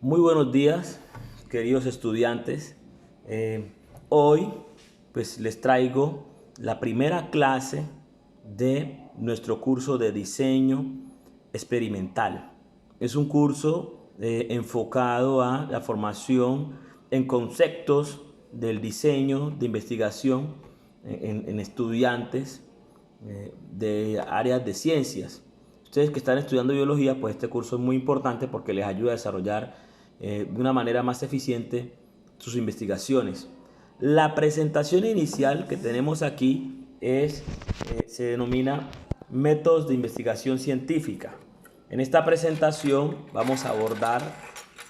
Muy buenos días, queridos estudiantes. Hoy pues les traigo la primera clase de nuestro curso de diseño experimental. Es un curso enfocado a la formación en conceptos del diseño de investigación en estudiantes de áreas de ciencias. Ustedes que están estudiando biología, pues este curso es muy importante porque les ayuda a desarrollar de una manera más eficiente sus investigaciones. La presentación inicial que tenemos aquí se denomina métodos de investigación científica. En esta presentación vamos a abordar,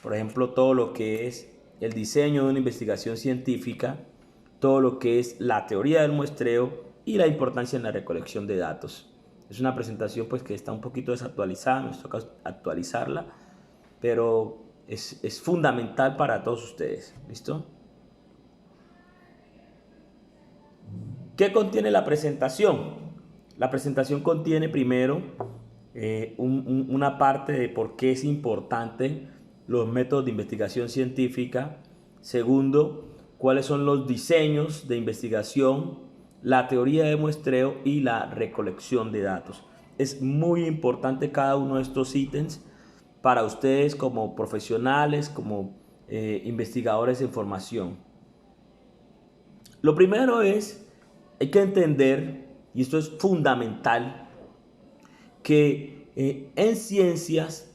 por ejemplo, todo lo que es el diseño de una investigación científica, todo lo que es la teoría del muestreo y la importancia en la recolección de datos. Es una presentación pues que está un poquito desactualizada, nos toca actualizarla, pero es fundamental para todos ustedes. ¿Listo? ¿Qué contiene la presentación? La presentación contiene primero una parte de por qué es importante los métodos de investigación científica. Segundo, cuáles son los diseños de investigación, la teoría de muestreo y la recolección de datos. Es muy importante cada uno de estos ítems para ustedes como profesionales, como investigadores en formación. Lo primero es, hay que entender, y esto es fundamental, que en ciencias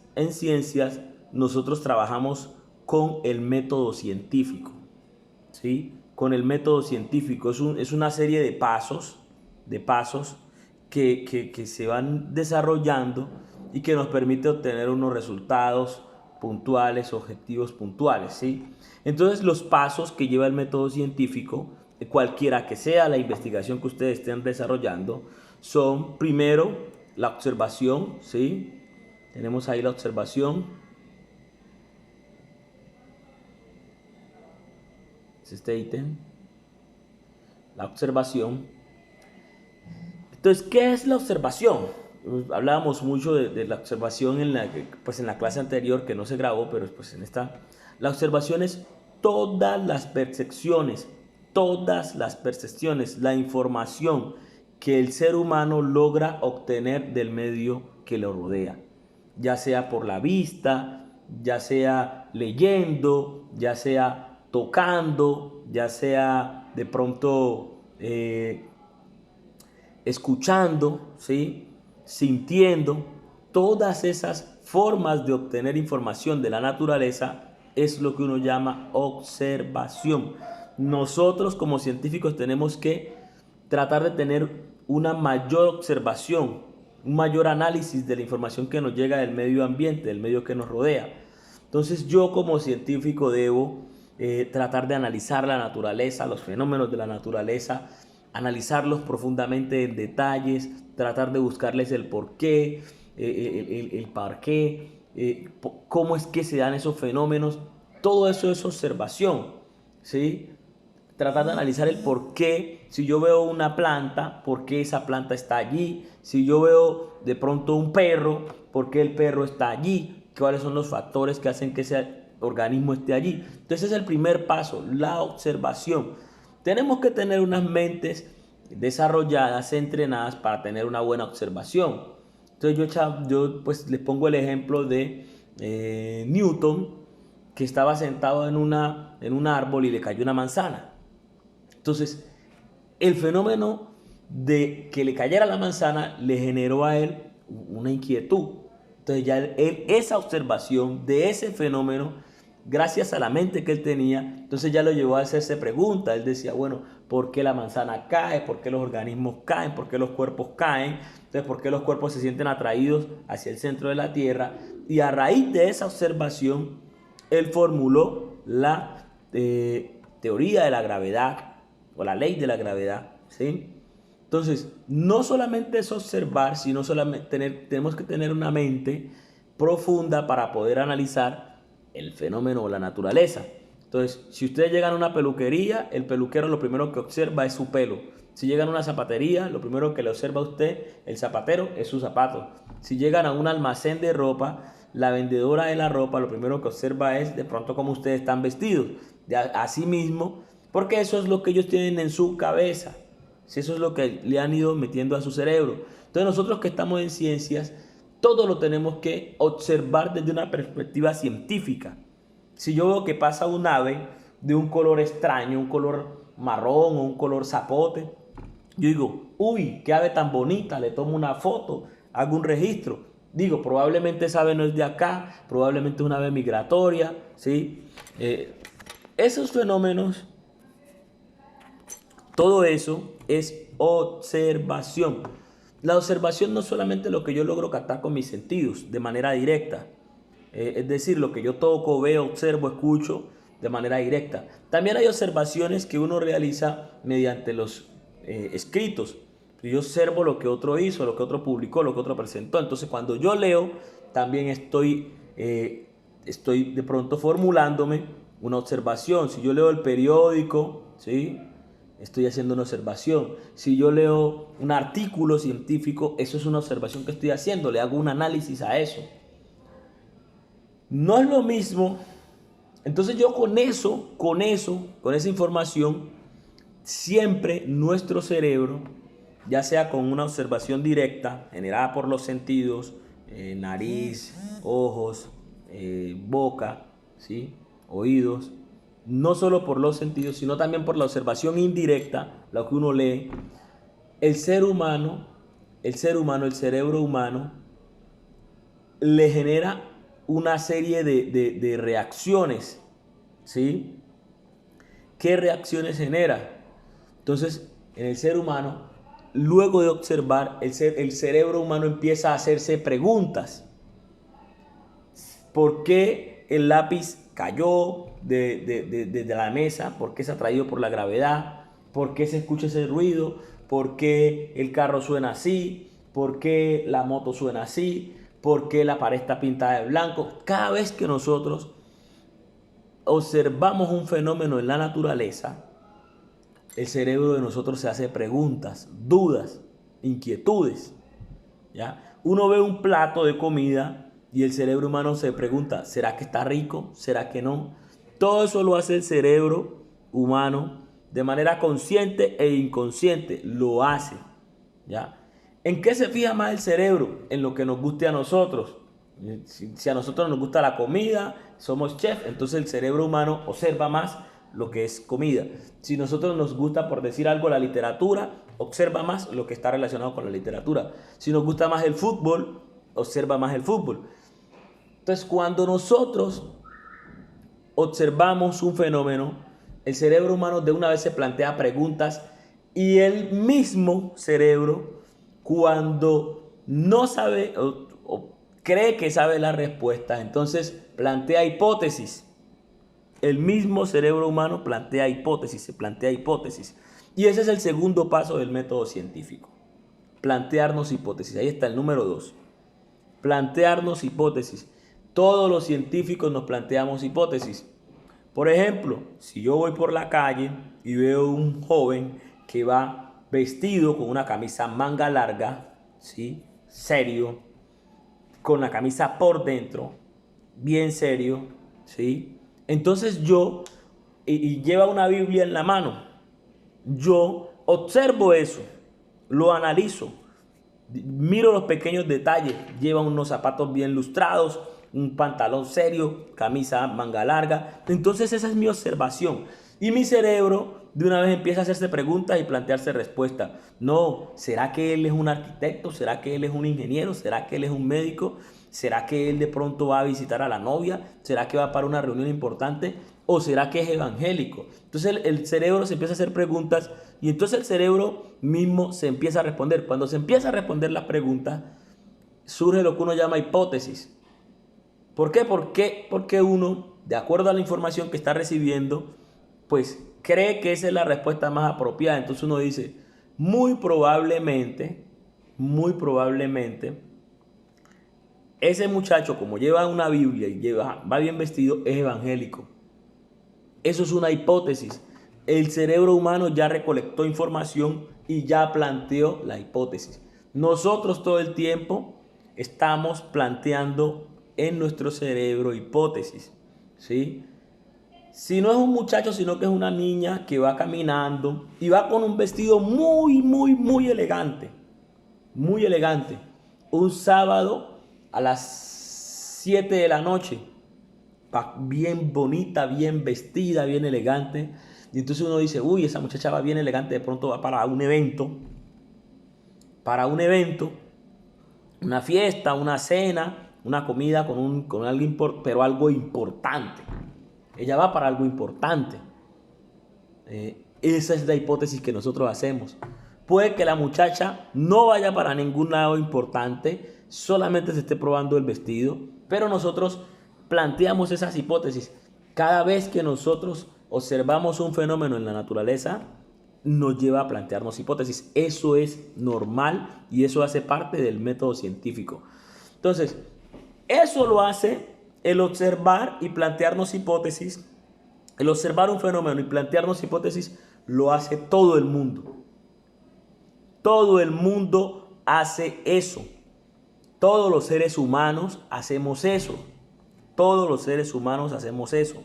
nosotros trabajamos con el método científico, ¿sí? Con el método científico es una serie de pasos que se van desarrollando y que nos permite obtener unos resultados puntuales, objetivos puntuales, ¿sí? Entonces los pasos que lleva el método científico, cualquiera que sea la investigación que ustedes estén desarrollando, son primero la observación, ¿sí? Tenemos ahí la observación. Es este ítem. La observación. Entonces, ¿qué es la observación? Hablábamos mucho de la observación en la clase anterior que no se grabó, pero pues en esta. La observación es todas las percepciones, la información que el ser humano logra obtener del medio que lo rodea, ya sea por la vista, ya sea leyendo, ya sea tocando, ya sea de pronto escuchando, ¿sí? Sintiendo. Todas esas formas de obtener información de la naturaleza es lo que uno llama observación. Nosotros como científicos tenemos que tratar de tener una mayor observación, un mayor análisis de la información que nos llega del medio ambiente, del medio que nos rodea. Entonces yo como científico debo tratar de analizar la naturaleza, los fenómenos de la naturaleza, analizarlos profundamente en detalles, tratar de buscarles el porqué, el para qué, cómo es que se dan esos fenómenos. Todo eso es observación, ¿sí? Tratar de analizar el por qué, si yo veo una planta, por qué esa planta está allí, si yo veo de pronto un perro, por qué el perro está allí, cuáles son los factores que hacen que ese organismo esté allí. Entonces es el primer paso, la observación. Tenemos que tener unas mentes desarrolladas, entrenadas para tener una buena observación. Entonces yo pues les pongo el ejemplo de Newton, que estaba sentado en un árbol y le cayó una manzana. Entonces, el fenómeno de que le cayera la manzana le generó a él una inquietud. Entonces ya esa observación de ese fenómeno, gracias a la mente que él tenía, entonces ya lo llevó a hacerse preguntas. Él decía, bueno, ¿por qué la manzana cae? ¿Por qué los organismos caen? ¿Por qué los cuerpos caen? Entonces, ¿por qué los cuerpos se sienten atraídos hacia el centro de la Tierra? Y a raíz de esa observación, él formuló la teoría de la gravedad, o la ley de la gravedad, ¿sí? Entonces, no solamente es observar, sino tenemos que tener una mente profunda para poder analizar el fenómeno o la naturaleza. Entonces, si ustedes llegan a una peluquería, el peluquero lo primero que observa es su pelo. Si llegan a una zapatería, lo primero que le observa a usted, el zapatero, es su zapato. Si llegan a un almacén de ropa, la vendedora de la ropa lo primero que observa es de pronto cómo ustedes están vestidos, así mismo, porque eso es lo que ellos tienen en su cabeza, si eso es lo que le han ido metiendo a su cerebro. Entonces nosotros que estamos en ciencias, todo lo tenemos que observar desde una perspectiva científica. Si yo veo que pasa un ave de un color extraño, un color marrón o un color zapote, yo digo, uy, qué ave tan bonita, le tomo una foto, hago un registro. Digo, probablemente esa ave no es de acá, probablemente es una ave migratoria, ¿sí? Esos fenómenos, todo eso es observación. La observación no es solamente lo que yo logro captar con mis sentidos de manera directa, es decir, lo que yo toco, veo, observo, escucho de manera directa. También hay observaciones que uno realiza mediante los escritos. Yo observo lo que otro hizo, lo que otro publicó, lo que otro presentó. Entonces, cuando yo leo, también estoy de pronto formulándome una observación. Si yo leo el periódico, ¿sí? Estoy haciendo una observación. Si yo leo un artículo científico, eso es una observación que estoy haciendo. Le hago un análisis a eso. No es lo mismo. Entonces yo con esa información, siempre nuestro cerebro, ya sea con una observación directa, generada por los sentidos, nariz, ojos, boca, ¿sí? Oídos, no solo por los sentidos, sino también por la observación indirecta, lo que uno lee, el cerebro humano, le genera una serie de reacciones, ¿sí? ¿Qué reacciones genera? Entonces, en el ser humano, luego de observar, el cerebro humano empieza a hacerse preguntas. ¿Por qué el lápiz cayó de la mesa? ¿Por qué es atraído por la gravedad? ¿Por qué se escucha ese ruido? ¿Por qué el carro suena así? ¿Por qué la moto suena así? ¿Por qué la pared está pintada de blanco? Cada vez que nosotros observamos un fenómeno en la naturaleza, el cerebro de nosotros se hace preguntas, dudas, inquietudes, ¿ya? Uno ve un plato de comida y el cerebro humano se pregunta, ¿será que está rico? ¿Será que no? Todo eso lo hace el cerebro humano de manera consciente e inconsciente, lo hace, ¿ya? ¿En qué se fija más el cerebro? En lo que nos guste a nosotros. Si a nosotros nos gusta la comida, somos chef, entonces el cerebro humano observa más lo que es comida. Si a nosotros nos gusta, por decir algo, la literatura, observa más lo que está relacionado con la literatura. Si nos gusta más el fútbol, observa más el fútbol. Entonces, cuando nosotros observamos un fenómeno, el cerebro humano de una vez se plantea preguntas y el mismo cerebro, cuando no sabe o cree que sabe la respuesta, entonces plantea hipótesis. El mismo cerebro humano plantea hipótesis, se plantea hipótesis. Y ese es el segundo paso del método científico. Plantearnos hipótesis. Ahí está el número 2. Plantearnos hipótesis. Todos los científicos nos planteamos hipótesis. Por ejemplo, si yo voy por la calle y veo un joven que va vestido con una camisa manga larga, ¿sí? Serio, con la camisa por dentro, bien serio, ¿sí? Entonces y lleva una Biblia en la mano, yo observo eso, lo analizo, miro los pequeños detalles, lleva unos zapatos bien lustrados, un pantalón serio, camisa manga larga. Entonces esa es mi observación. Y mi cerebro de una vez empieza a hacerse preguntas y plantearse respuestas. No, ¿será que él es un arquitecto? ¿Será que él es un ingeniero? ¿Será que él es un médico? ¿Será que él de pronto va a visitar a la novia? ¿Será que va para una reunión importante? ¿O será que es evangélico? Entonces el cerebro se empieza a hacer preguntas y entonces el cerebro mismo se empieza a responder. Cuando se empieza a responder las preguntas, surge lo que uno llama hipótesis. ¿Por qué? Porque uno, de acuerdo a la información que está recibiendo, pues cree que esa es la respuesta más apropiada. Entonces uno dice, muy probablemente, ese muchacho, como lleva una Biblia y va bien vestido, es evangélico. Eso es una hipótesis. El cerebro humano ya recolectó información y ya planteó la hipótesis. Nosotros todo el tiempo estamos planteando en nuestro cerebro hipótesis, ¿sí? Si no es un muchacho, sino que es una niña que va caminando y va con un vestido muy elegante, muy elegante. Un sábado a las 7 de la noche, bien bonita, bien vestida, bien elegante. Y entonces uno dice, uy, esa muchacha va bien elegante, de pronto va para un evento, una fiesta, una cena, una comida con algo, pero algo importante. Ella va para algo importante. Esa es la hipótesis que nosotros hacemos. Puede que la muchacha no vaya para ningún lado importante, solamente se esté probando el vestido, pero nosotros planteamos esas hipótesis. Cada vez que nosotros observamos un fenómeno en la naturaleza, nos lleva a plantearnos hipótesis. Eso es normal y eso hace parte del método científico. Entonces, eso lo hace el observar y plantearnos hipótesis. El observar un fenómeno y plantearnos hipótesis lo hace todo el mundo. Todo el mundo hace eso. Todos los seres humanos hacemos eso. Todos los seres humanos hacemos eso.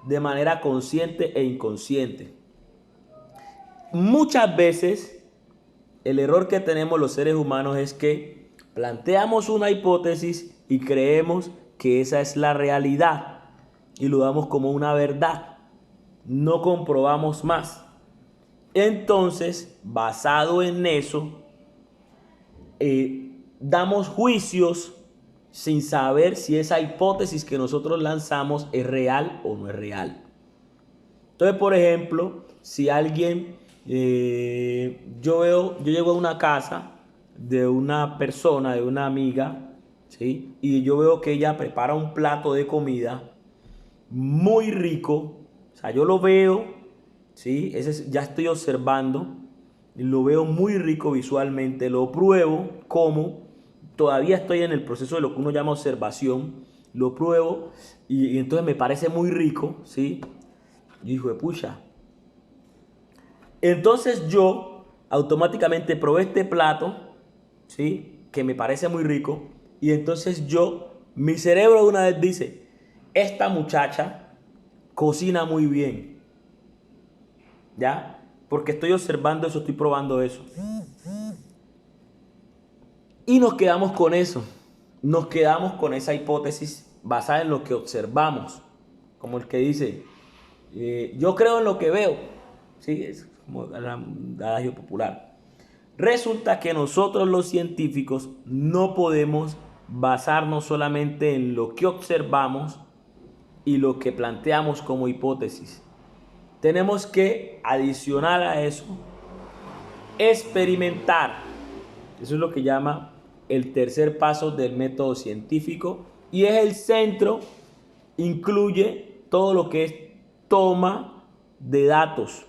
De manera consciente e inconsciente. Muchas veces el error que tenemos los seres humanos es que planteamos una hipótesis y creemos que esa es la realidad y lo damos como una verdad. No comprobamos más. Entonces, basado en eso, damos juicios sin saber si esa hipótesis que nosotros lanzamos es real o no es real. Entonces, por ejemplo, si alguien, yo llego a una casa de una persona, de una amiga, ¿sí? Y yo veo que ella prepara un plato de comida muy rico. O sea, yo lo veo, ¿sí? Ya estoy observando, lo veo muy rico visualmente, lo pruebo, como, todavía estoy en el proceso de lo que uno llama observación, lo pruebo y entonces me parece muy rico, ¿sí? Y digo, pucha. Entonces yo automáticamente probé este plato, ¿sí? Que me parece muy rico y entonces mi cerebro de una vez dice, esta muchacha cocina muy bien, ¿ya? Porque estoy observando eso, estoy probando eso. Y nos quedamos con eso. Nos quedamos con esa hipótesis basada en lo que observamos. Como el que dice, yo creo en lo que veo. ¿Sí? Es como el adagio popular. Resulta que nosotros los científicos no podemos basarnos solamente en lo que observamos y lo que planteamos como hipótesis. Tenemos que adicionar a eso, experimentar. Eso es lo que llama el tercer paso del método científico y es el centro, incluye todo lo que es toma de datos.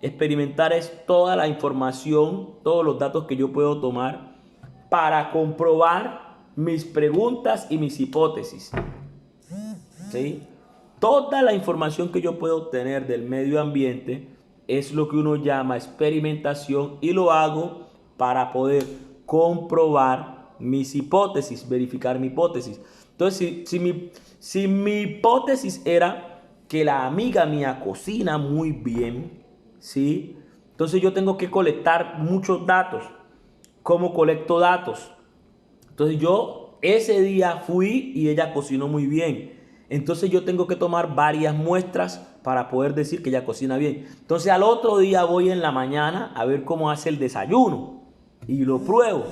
Experimentar es toda la información, todos los datos que yo puedo tomar para comprobar mis preguntas y mis hipótesis. ¿Sí? Toda la información que yo puedo obtener del medio ambiente es lo que uno llama experimentación y lo hago para poder comprobar mis hipótesis, verificar mi hipótesis. Entonces, si mi hipótesis era que la amiga mía cocina muy bien, ¿sí? Entonces yo tengo que colectar muchos datos. ¿Cómo colecto datos? Entonces yo ese día fui y ella cocinó muy bien. Entonces yo tengo que tomar varias muestras para poder decir que ella cocina bien. Entonces al otro día voy en la mañana a ver cómo hace el desayuno y lo pruebo.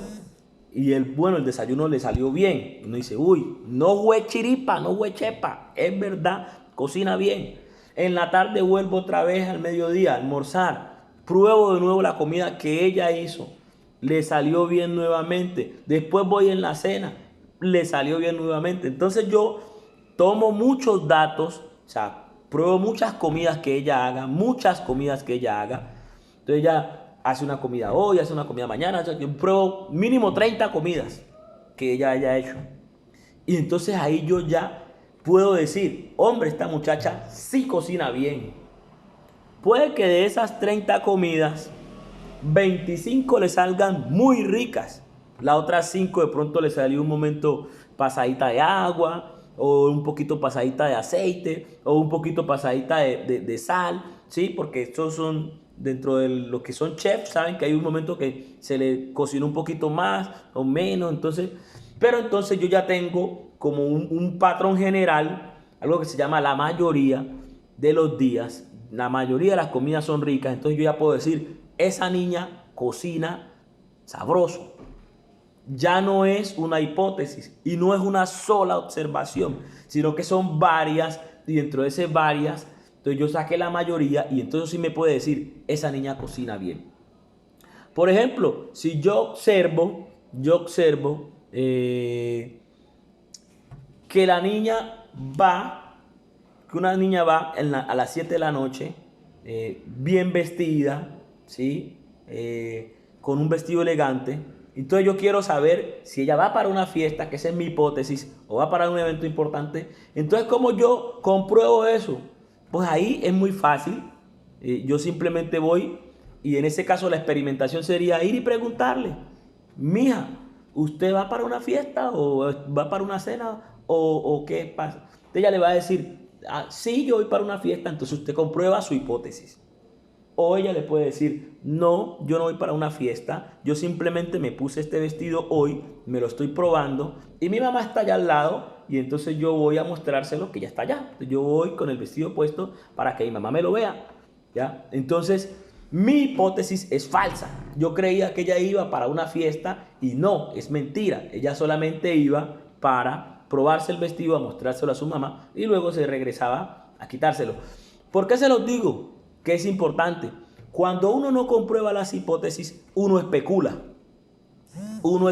Y el desayuno le salió bien. Uno dice, uy, no fue chiripa, no fue chepa, es verdad, cocina bien. En la tarde vuelvo otra vez al mediodía a almorzar. Pruebo de nuevo la comida que ella hizo. Le salió bien nuevamente. Después voy en la cena. Le salió bien nuevamente. Entonces yo tomo muchos datos. O sea, pruebo muchas comidas que ella haga. Muchas comidas que ella haga. Entonces ella hace una comida hoy, hace una comida mañana. O sea, yo pruebo mínimo 30 comidas que ella haya hecho. Y entonces ahí yo ya puedo decir, hombre, esta muchacha sí cocina bien. Puede que de esas 30 comidas, 25 le salgan muy ricas. Las otras 5 de pronto le salió un momento pasadita de agua, o un poquito pasadita de aceite, o un poquito pasadita de sal, ¿sí? Porque estos son, dentro de lo que son chefs, saben que hay un momento que se le cocina un poquito más o menos, entonces, pero entonces yo ya tengo como un patrón general, algo que se llama la mayoría de los días, la mayoría de las comidas son ricas, entonces yo ya puedo decir, esa niña cocina sabroso. Ya no es una hipótesis y no es una sola observación, sino que son varias y dentro de esas varias, entonces yo saqué la mayoría y entonces sí me puede decir, esa niña cocina bien. Por ejemplo, si yo observo que la niña va, que una niña va a las 7 de la noche, bien vestida, ¿sí? Con un vestido elegante. Entonces yo quiero saber si ella va para una fiesta, que esa es mi hipótesis, o va para un evento importante. Entonces, ¿cómo yo compruebo eso? Pues ahí es muy fácil. Yo simplemente voy y en ese caso la experimentación sería ir y preguntarle, mija, ¿usted va para una fiesta o va para una cena o qué pasa? Entonces ella le va a decir, ah, sí, yo voy para una fiesta, entonces usted comprueba su hipótesis. O ella le puede decir, no, yo no voy para una fiesta, yo simplemente me puse este vestido hoy, me lo estoy probando y mi mamá está allá al lado y entonces yo voy a mostrárselo que ya está allá. Yo voy con el vestido puesto para que mi mamá me lo vea, ¿ya? Entonces, mi hipótesis es falsa. Yo creía que ella iba para una fiesta y no, es mentira. Ella solamente iba para probarse el vestido, a mostrárselo a su mamá y luego se regresaba a quitárselo. ¿Por qué se los digo? Que es importante. Cuando uno no comprueba las hipótesis, uno especula. Uno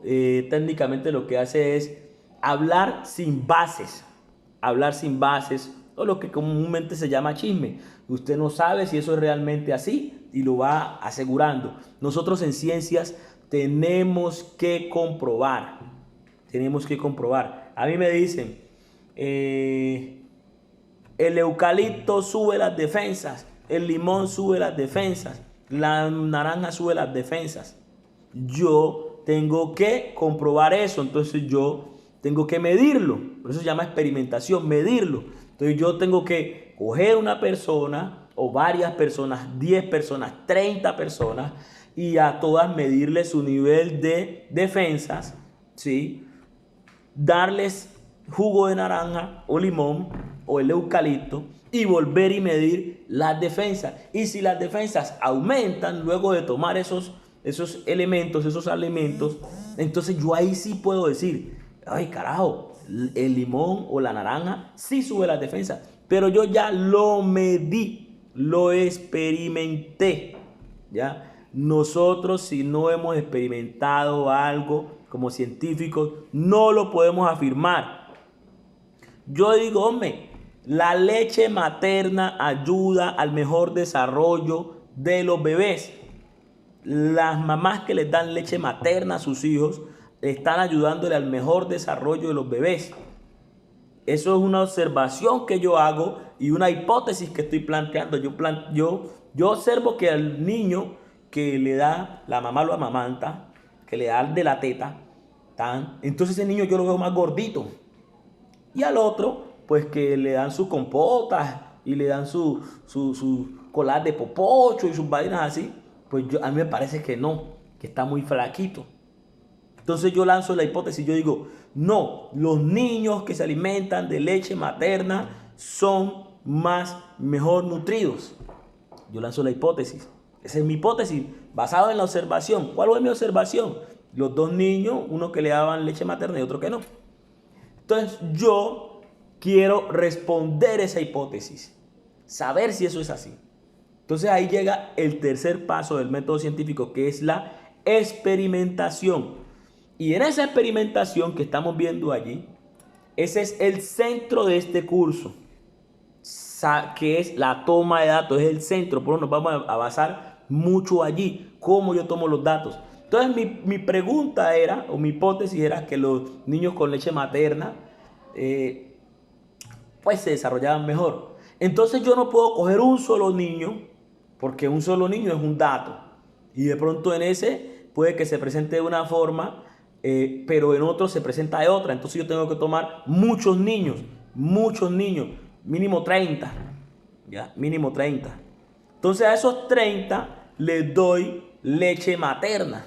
técnicamente lo que hace es hablar sin bases. Hablar sin bases, o lo que comúnmente se llama chisme. Usted no sabe si eso es realmente así y lo va asegurando. Nosotros en ciencias tenemos que comprobar. Tenemos que comprobar. A mí me dicen, el eucalipto sube las defensas, el limón sube las defensas, la naranja sube las defensas. Yo tengo que comprobar eso, entonces yo tengo que medirlo. Por eso se llama experimentación, medirlo. Entonces yo tengo que coger una persona o varias personas, 10 personas, 30 personas y a todas medirles su nivel de defensas, ¿sí? Darles jugo de naranja o limón o el eucalipto y volver y medir las defensas. Y si las defensas aumentan luego de tomar esos elementos, esos alimentos, entonces yo ahí sí puedo decir, ay carajo, el limón o la naranja sí sube las defensas, pero yo ya lo medí, lo experimenté, ¿ya? Nosotros si no hemos experimentado algo como científicos, no lo podemos afirmar. Yo digo, hombre, la leche materna ayuda al mejor desarrollo de los bebés. Las mamás que les dan leche materna a sus hijos están ayudándole al mejor desarrollo de los bebés. Eso es una observación que yo hago y una hipótesis que estoy planteando. Yo observo que al niño que le da, la mamá lo amamanta, que le da de la teta, entonces ese niño yo lo veo más gordito. Y al otro, pues que le dan sus compotas y le dan su colar de popocho y sus vainas así, pues a mí me parece que no, que está muy flaquito. Entonces yo lanzo la hipótesis, yo digo, no, los niños que se alimentan de leche materna son mejor nutridos. Yo lanzo la hipótesis. Esa es mi hipótesis, basada en la observación. ¿Cuál fue mi observación? Los dos niños, uno que le daban leche materna y otro que no. Entonces yo quiero responder esa hipótesis, saber si eso es así. Entonces ahí llega el tercer paso del método científico, que es la experimentación. Y en esa experimentación que estamos viendo allí, ese es el centro de este curso, que es la toma de datos, es el centro, por eso nos vamos a basar mucho allí, cómo yo tomo los datos. Entonces mi pregunta era, o mi hipótesis era que los niños con leche materna pues se desarrollaban mejor. Entonces yo no puedo coger un solo niño, porque un solo niño es un dato. Y de pronto en ese puede que se presente de una forma pero en otros se presenta de otra. Entonces yo tengo que tomar muchos niños, mínimo 30, ¿ya? Mínimo 30. Entonces a esos 30 les doy leche materna.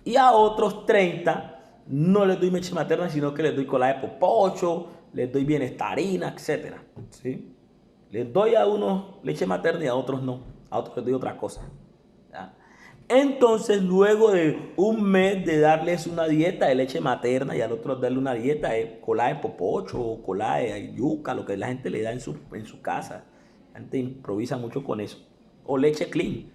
Y a otros 30 no les doy leche materna, sino que les doy cola de popocho, les doy bienestarina, etc. ¿Sí? Les doy a unos leche materna y a otros no. A otros les doy otra cosa. ¿Ya? Entonces, luego de un mes de darles una dieta de leche materna y al otro darle una dieta de cola de popocho o cola de yuca, lo que la gente le da en su casa. La gente improvisa mucho con eso. O leche clean.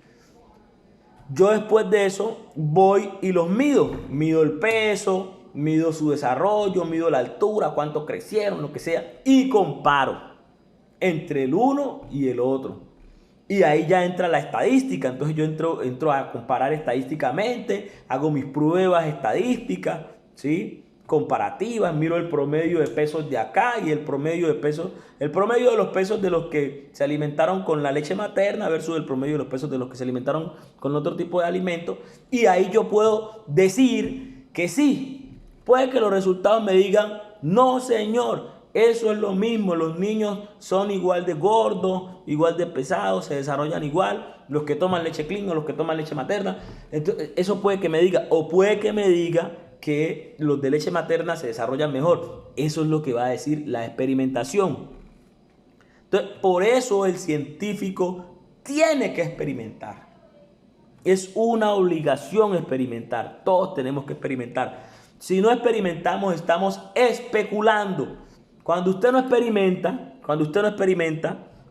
Yo después de eso voy y los mido. Mido el peso, mido su desarrollo, mido la altura, cuánto crecieron, lo que sea. Y comparo entre el uno y el otro. Y ahí ya entra la estadística. Entonces yo entro a comparar estadísticamente, hago mis pruebas estadísticas, ¿sí? Comparativas, miro el promedio de pesos de acá y el promedio de los pesos de los que se alimentaron con la leche materna versus el promedio de los pesos de los que se alimentaron con otro tipo de alimento. Y ahí yo puedo decir que sí. Puede que los resultados me digan, no señor, eso es lo mismo, los niños son igual de gordos, igual de pesados, se desarrollan igual, los que toman leche clean o los que toman leche materna. Entonces, eso puede que me diga, o puede que me diga que los de leche materna se desarrollan mejor. Eso es lo que va a decir la experimentación. Entonces, por eso el científico tiene que experimentar. Es una obligación experimentar. Todos tenemos que experimentar. Si no experimentamos, estamos especulando. Cuando usted no experimenta,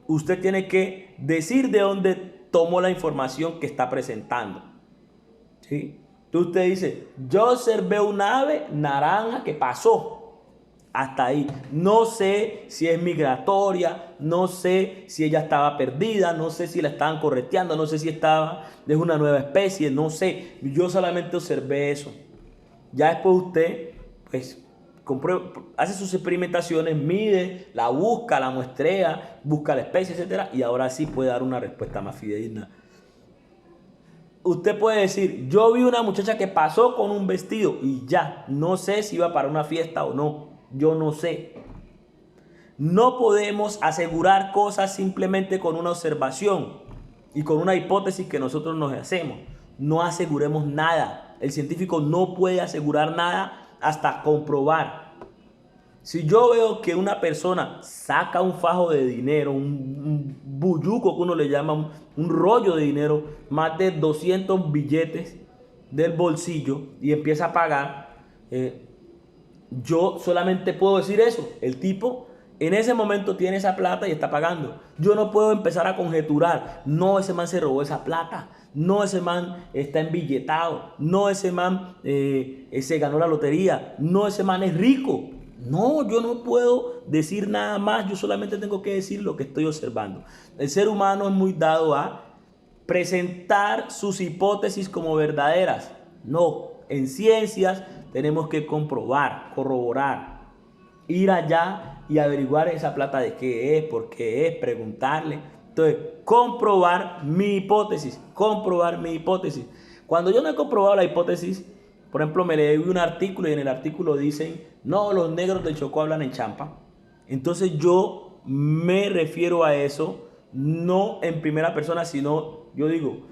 usted tiene que decir de dónde tomó la información que está presentando. ¿Sí? Entonces usted dice, yo observé un ave naranja que pasó. Hasta ahí. No sé si es migratoria, no sé si ella estaba perdida, no sé si la estaban correteando, no sé si es una nueva especie, no sé. Yo solamente observé eso. Ya después usted, pues, hace sus experimentaciones, mide, la busca, la muestrea, busca la especie, etc. Y ahora sí puede dar una respuesta más fidedigna. Usted puede decir, yo vi una muchacha que pasó con un vestido y ya, no sé si iba para una fiesta o no, yo no sé. No podemos asegurar cosas simplemente con una observación y con una hipótesis que nosotros nos hacemos. No aseguremos nada. El científico no puede asegurar nada hasta comprobar. Si yo veo que una persona saca un fajo de dinero, un bulluco que uno le llama, un rollo de dinero, más de 200 billetes del bolsillo y empieza a pagar, yo solamente puedo decir eso. El tipo en ese momento tiene esa plata y está pagando. Yo no puedo empezar a conjeturar, no, ese man se robó esa plata, no, ese man está embilletado, no, ese man se ganó la lotería, no, ese man es rico. No, yo no puedo decir nada más, yo solamente tengo que decir lo que estoy observando. El ser humano es muy dado a presentar sus hipótesis como verdaderas. No, en ciencias tenemos que comprobar, corroborar, ir allá y averiguar esa plata de qué es, por qué es, preguntarle. Entonces, comprobar mi hipótesis. Cuando yo no he comprobado la hipótesis, por ejemplo, me leí un artículo y en el artículo dicen, no, los negros del Chocó hablan en champa. Entonces yo me refiero a eso, no en primera persona, sino yo digo,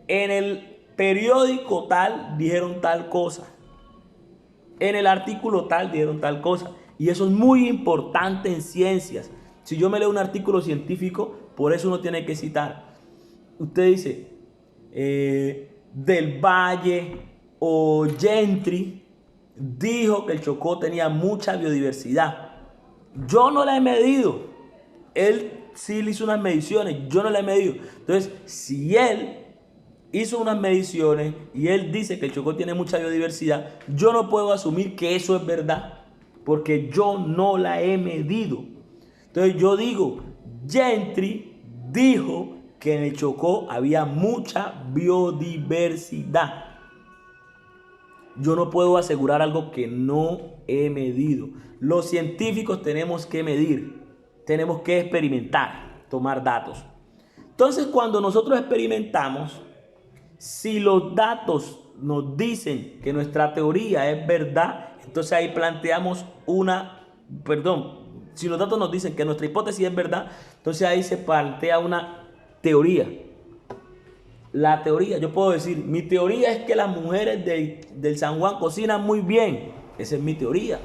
en el periódico tal dijeron tal cosa. En el artículo tal dijeron tal cosa. Y eso es muy importante en ciencias. Si yo me leo un artículo científico, por eso uno tiene que citar. Usted dice, Del Valle o Gentry dijo que el Chocó tenía mucha biodiversidad. Yo no la he medido. Él sí le hizo unas mediciones, yo no la he medido. Entonces, si él hizo unas mediciones y él dice que el Chocó tiene mucha biodiversidad, yo no puedo asumir que eso es verdad, porque yo no la he medido. Entonces yo digo, Gentry dijo que en el Chocó había mucha biodiversidad. Yo no puedo asegurar algo que no he medido. Los científicos tenemos que medir, tenemos que experimentar, tomar datos. Entonces, cuando nosotros experimentamos, Si los datos nos dicen que nuestra teoría es verdad, entonces ahí planteamos si los datos nos dicen que nuestra hipótesis es verdad, entonces ahí se plantea una teoría. La teoría, yo puedo decir, mi teoría es que las mujeres del San Juan cocinan muy bien. Esa es mi teoría.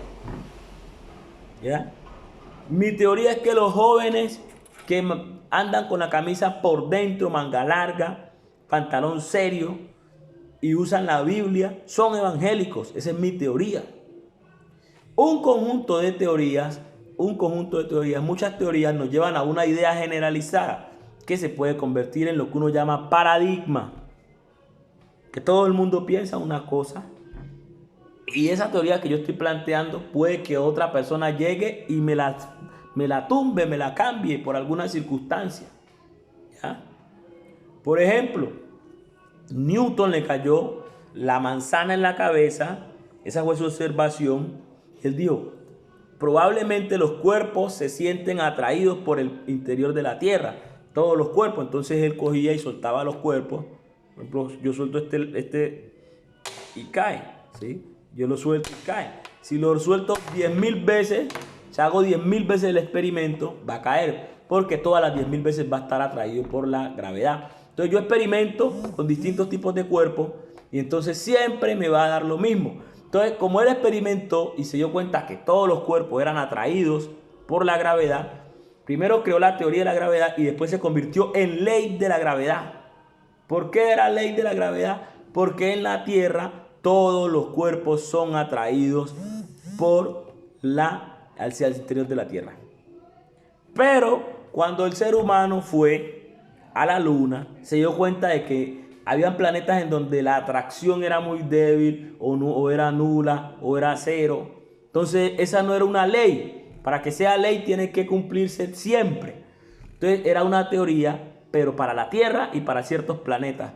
¿Ya? Mi teoría es que los jóvenes que andan con la camisa por dentro, manga larga, pantalón serio y usan la Biblia son evangélicos. Esa es mi teoría. Un conjunto de teorías, muchas teorías nos llevan a una idea generalizada que se puede convertir en lo que uno llama paradigma. Que todo el mundo piensa una cosa y esa teoría que yo estoy planteando puede que otra persona llegue y me la tumbe, me la cambie por alguna circunstancia. ¿Ya? Por ejemplo, Newton le cayó la manzana en la cabeza, esa fue su observación. Él dijo, probablemente los cuerpos se sienten atraídos por el interior de la tierra, todos los cuerpos. Entonces él cogía y soltaba los cuerpos. Por ejemplo, yo suelto este y cae, ¿sí? Yo lo suelto y cae. Si lo suelto 10.000 veces, si hago 10.000 veces el experimento, va a caer, porque todas las 10.000 veces va a estar atraído por la gravedad. Entonces yo experimento con distintos tipos de cuerpos y entonces siempre me va a dar lo mismo. Entonces, como él experimentó y se dio cuenta que todos los cuerpos eran atraídos por la gravedad, primero creó la teoría de la gravedad y después se convirtió en ley de la gravedad. ¿Por qué era ley de la gravedad? Porque en la Tierra todos los cuerpos son atraídos hacia el interior de la Tierra. Pero cuando el ser humano fue a la Luna, se dio cuenta de que habían planetas en donde la atracción era muy débil, o era nula, o era cero. Entonces esa no era una ley. Para que sea ley tiene que cumplirse siempre. Entonces era una teoría, pero para la Tierra y para ciertos planetas.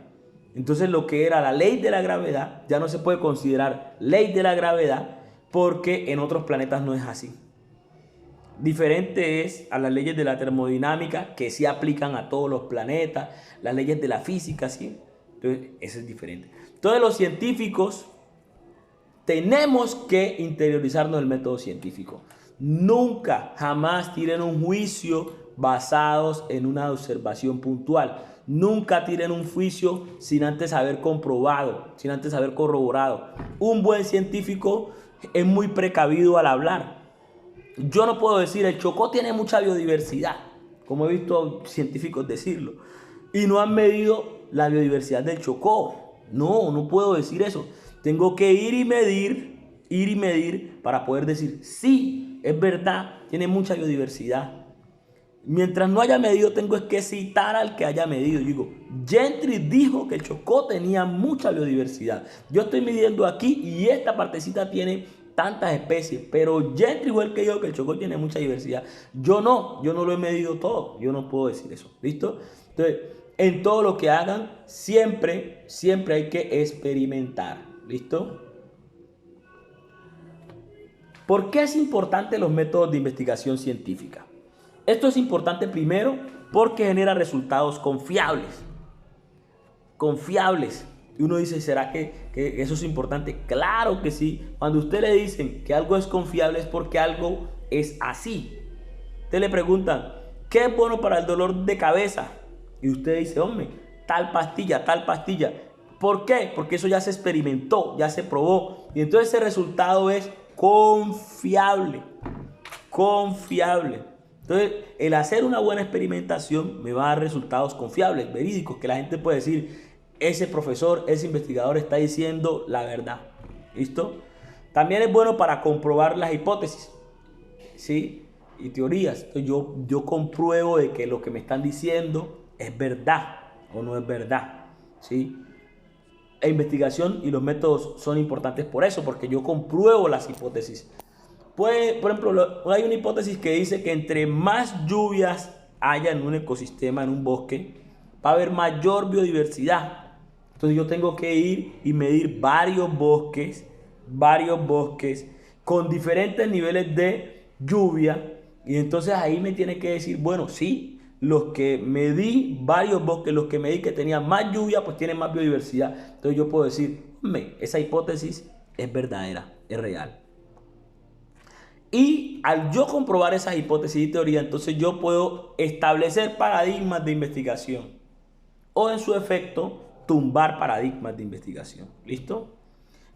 Entonces lo que era la ley de la gravedad ya no se puede considerar ley de la gravedad porque en otros planetas no es así. Diferente es a las leyes de la termodinámica que sí aplican a todos los planetas, las leyes de la física, sí. Entonces eso es diferente. Entonces los científicos tenemos que interiorizarnos del método científico. Nunca, jamás tiren un juicio basados en una observación puntual. Nunca tiren un juicio sin antes haber comprobado, sin antes haber corroborado. Un buen científico es muy precavido al hablar. Yo no puedo decir, el Chocó tiene mucha biodiversidad, como he visto científicos decirlo, y no han medido la biodiversidad del Chocó. No puedo decir eso. Tengo que ir y medir para poder decir, sí, es verdad, tiene mucha biodiversidad. Mientras no haya medido, tengo que citar al que haya medido. Yo digo, Gentry dijo que el Chocó tenía mucha biodiversidad. Yo estoy midiendo aquí y esta partecita tiene tantas especies, pero Gentry fue el que dijo que el Chocó tiene mucha diversidad. Yo no lo he medido todo. Yo no puedo decir eso. ¿Listo? Entonces, en todo lo que hagan, siempre hay que experimentar. ¿Listo? ¿Por qué es importante los métodos de investigación científica? Esto es importante primero porque genera resultados confiables. Y uno dice, ¿será que eso es importante? Claro que sí. Cuando a usted le dicen que algo es confiable es porque algo es así. Usted le preguntan, ¿qué es bueno para el dolor de cabeza? Y usted dice, hombre, tal pastilla. ¿Por qué? Porque eso ya se experimentó, ya se probó. Y entonces ese resultado es confiable. Entonces, el hacer una buena experimentación me va a dar resultados confiables, verídicos, que la gente puede decir, ese profesor, ese investigador está diciendo la verdad. ¿Listo? También es bueno para comprobar las hipótesis, ¿sí? Y teorías. Entonces, yo compruebo de que lo que me están diciendo es verdad o no es verdad, ¿sí? La investigación y los métodos son importantes por eso, porque yo compruebo las hipótesis. Pues, por ejemplo, hay una hipótesis que dice que entre más lluvias haya en un ecosistema, en un bosque, va a haber mayor biodiversidad. Entonces yo tengo que ir y medir varios bosques con diferentes niveles de lluvia. Y entonces ahí me tiene que decir, bueno, sí, Los que medí, varios bosques, los que medí que tenían más lluvia, pues tienen más biodiversidad. Entonces yo puedo decir, esa hipótesis es verdadera, es real. Y al yo comprobar esas hipótesis y teorías, entonces yo puedo establecer paradigmas de investigación o en su efecto tumbar paradigmas de investigación. ¿Listo?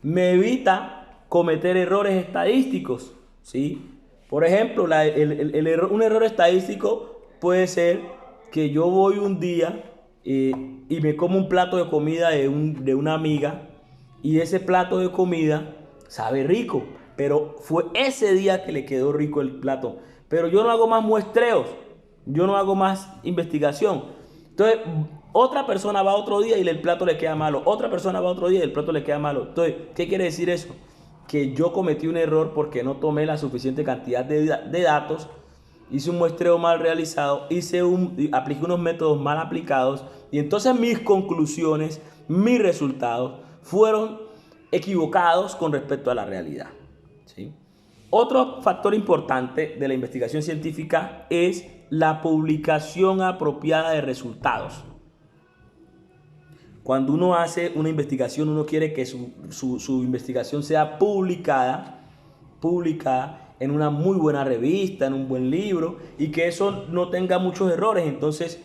Me evita cometer errores estadísticos, ¿sí? Por ejemplo, un error estadístico puede ser que yo voy un día y me como un plato de comida de una amiga y ese plato de comida sabe rico, pero fue ese día que le quedó rico el plato. Pero yo no hago más muestreos, yo no hago más investigación. Entonces, otra persona va otro día y el plato le queda malo. Otra persona va otro día y el plato le queda malo. Entonces, ¿qué quiere decir eso? Que yo cometí un error porque no tomé la suficiente cantidad de datos, hice un muestreo mal realizado, apliqué unos métodos mal aplicados y entonces mis conclusiones, mis resultados fueron equivocados con respecto a la realidad. ¿Sí? Otro factor importante de la investigación científica es la publicación apropiada de resultados. Cuando uno hace una investigación, uno quiere que su investigación sea publicada en una muy buena revista, en un buen libro, y que eso no tenga muchos errores. Entonces,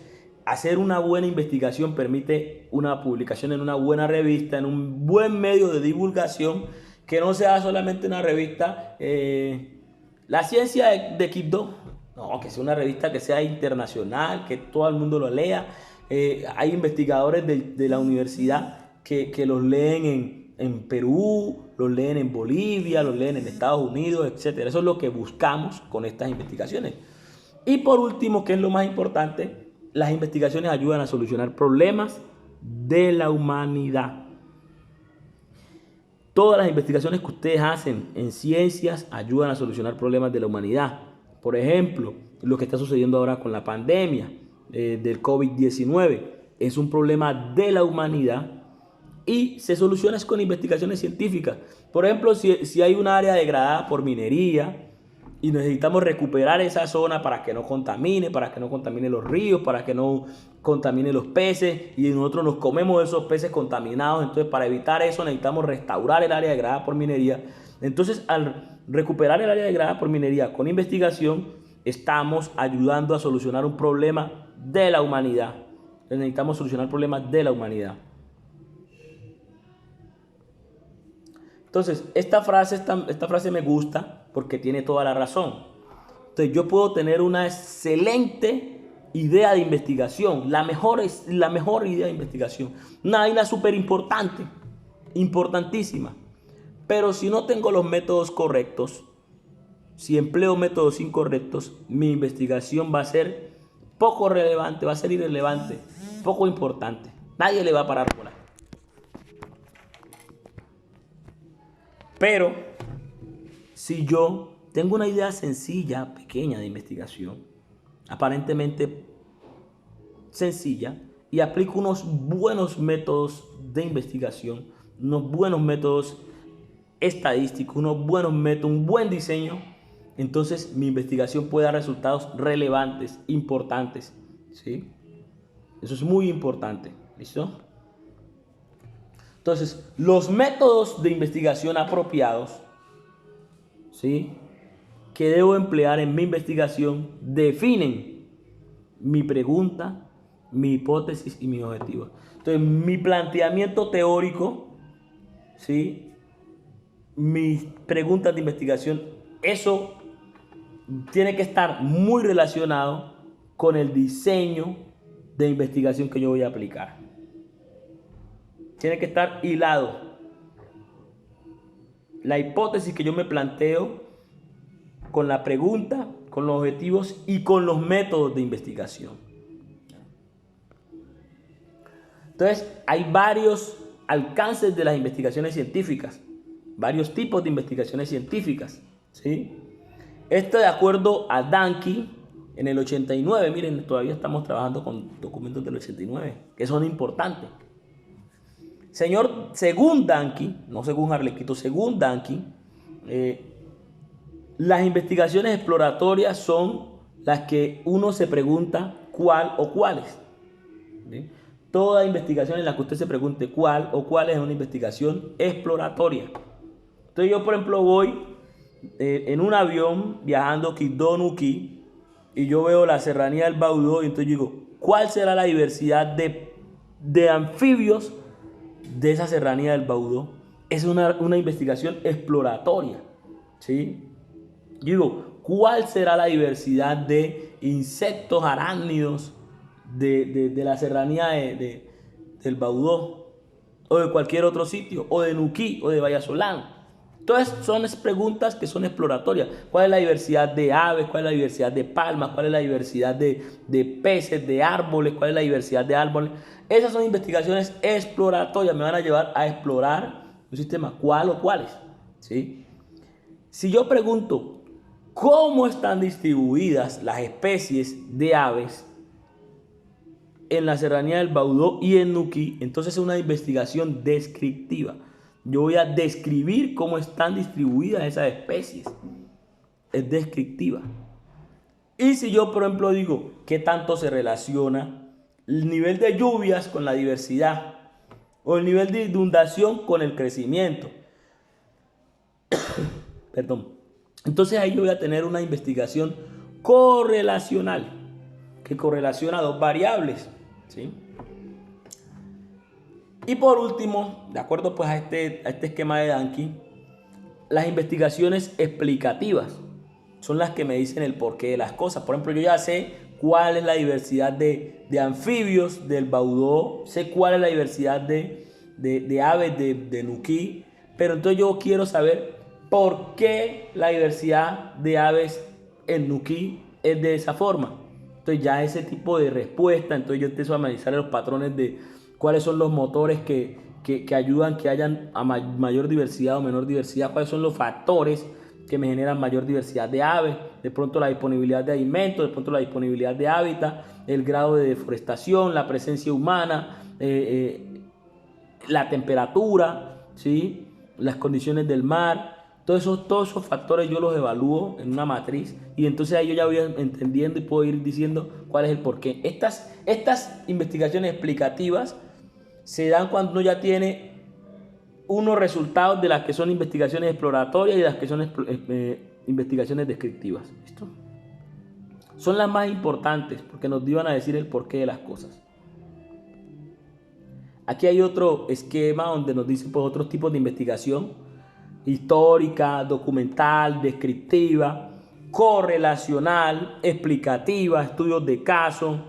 hacer una buena investigación permite una publicación en una buena revista, en un buen medio de divulgación, que no sea solamente una revista, la ciencia de Quibdó, no, que sea una revista que sea internacional, que todo el mundo lo lea. Hay investigadores de la universidad que los leen en Perú, los leen en Bolivia, los leen en Estados Unidos, etc. Eso es lo que buscamos con estas investigaciones. Y por último, que es lo más importante, las investigaciones ayudan a solucionar problemas de la humanidad. Todas las investigaciones que ustedes hacen en ciencias ayudan a solucionar problemas de la humanidad. Por ejemplo, lo que está sucediendo ahora con la pandemia del COVID-19 es un problema de la humanidad y se soluciona con investigaciones científicas. Por ejemplo, si hay un área degradada por minería y necesitamos recuperar esa zona para que no contamine los ríos, para que no contamine los peces y nosotros nos comemos esos peces contaminados. Entonces, para evitar eso necesitamos restaurar el área degradada por minería. Entonces, al recuperar el área degradada por minería con investigación, estamos ayudando a solucionar un problema de la humanidad. Entonces, necesitamos solucionar problemas de la humanidad. Entonces, esta frase me gusta porque tiene toda la razón. Entonces, yo puedo tener una excelente idea de investigación, la mejor idea de investigación, una vaina súper importante, importantísima. Pero si no tengo los métodos correctos, si empleo métodos incorrectos, mi investigación va a ser poco relevante, va a ser irrelevante, poco importante. Nadie le va a parar bola. Pero si yo tengo una idea sencilla, pequeña de investigación, aparentemente sencilla, y aplico unos buenos métodos de investigación, unos buenos métodos estadísticos, un buen diseño, entonces mi investigación puede dar resultados relevantes, importantes, ¿sí? Eso es muy importante, ¿listo? Entonces, los métodos de investigación apropiados, ¿sí?, que debo emplear en mi investigación definen mi pregunta, mi hipótesis y mis objetivos. Entonces, mi planteamiento teórico, ¿sí?, mis preguntas de investigación, eso tiene que estar muy relacionado con el diseño de investigación que yo voy a aplicar. Tiene que estar hilado. La hipótesis que yo me planteo con la pregunta, con los objetivos y con los métodos de investigación. Entonces, hay varios alcances de las investigaciones científicas, varios tipos de investigaciones científicas, ¿sí? Esto de acuerdo a Danke en el 89, miren, todavía estamos trabajando con documentos del 89, que son importantes. Según Danke, no según Arlequito, según Danke, las investigaciones exploratorias son las que uno se pregunta cuál o cuáles. ¿Sí? Toda investigación en la que usted se pregunte cuál o cuál es una investigación exploratoria. Entonces yo, por ejemplo, voy en un avión viajando Quibdó-Nuquí y yo veo la serranía del Baudó y entonces digo, ¿cuál será la diversidad de anfibios de esa serranía del Baudó? Es una investigación exploratoria, ¿sí? Yo digo, ¿cuál será la diversidad de insectos arácnidos de la serranía del Baudó, o de cualquier otro sitio, o de Nuquí, o de Vallasolán? Entonces son preguntas que son exploratorias. ¿Cuál es la diversidad de aves? ¿Cuál es la diversidad de palmas? ¿Cuál es la diversidad de peces, de árboles? ¿Cuál es la diversidad de árboles? Esas son investigaciones exploratorias. Me van a llevar a explorar un sistema. ¿Cuál o cuáles? ¿Sí? Si yo pregunto, ¿cómo están distribuidas las especies de aves en la serranía del Baudó y en Nuquí? Entonces es una investigación descriptiva. Yo voy a describir cómo están distribuidas esas especies. Es descriptiva. Y si yo, por ejemplo, digo qué tanto se relaciona el nivel de lluvias con la diversidad, o el nivel de inundación con el crecimiento, perdón, entonces ahí yo voy a tener una investigación correlacional que correlaciona dos variables, ¿sí? Y por último, de acuerdo pues a este esquema de Dankey, las investigaciones explicativas son las que me dicen el porqué de las cosas. Por ejemplo, yo ya sé cuál es la diversidad de anfibios del Baudó, sé cuál es la diversidad de aves de Nuquí, pero entonces yo quiero saber por qué la diversidad de aves en Nuquí es de esa forma. Entonces ya ese tipo de respuesta, entonces yo empiezo a analizar los patrones de cuáles son los motores que ayudan que hayan a mayor diversidad o menor diversidad, cuáles son los factores que me generan mayor diversidad de aves, de pronto la disponibilidad de alimentos, de pronto la disponibilidad de hábitat, el grado de deforestación, la presencia humana, la temperatura, ¿sí? Las condiciones del mar. Todos esos factores yo los evalúo en una matriz y entonces ahí yo ya voy entendiendo y puedo ir diciendo cuál es el porqué. Estas investigaciones explicativas se dan cuando uno ya tiene unos resultados de las que son investigaciones exploratorias y las que son investigaciones descriptivas. ¿Listo? Son las más importantes porque nos iban a decir el porqué de las cosas. Aquí hay otro esquema donde nos dice pues, otros tipos de investigación: histórica, documental, descriptiva, correlacional, explicativa, estudios de caso,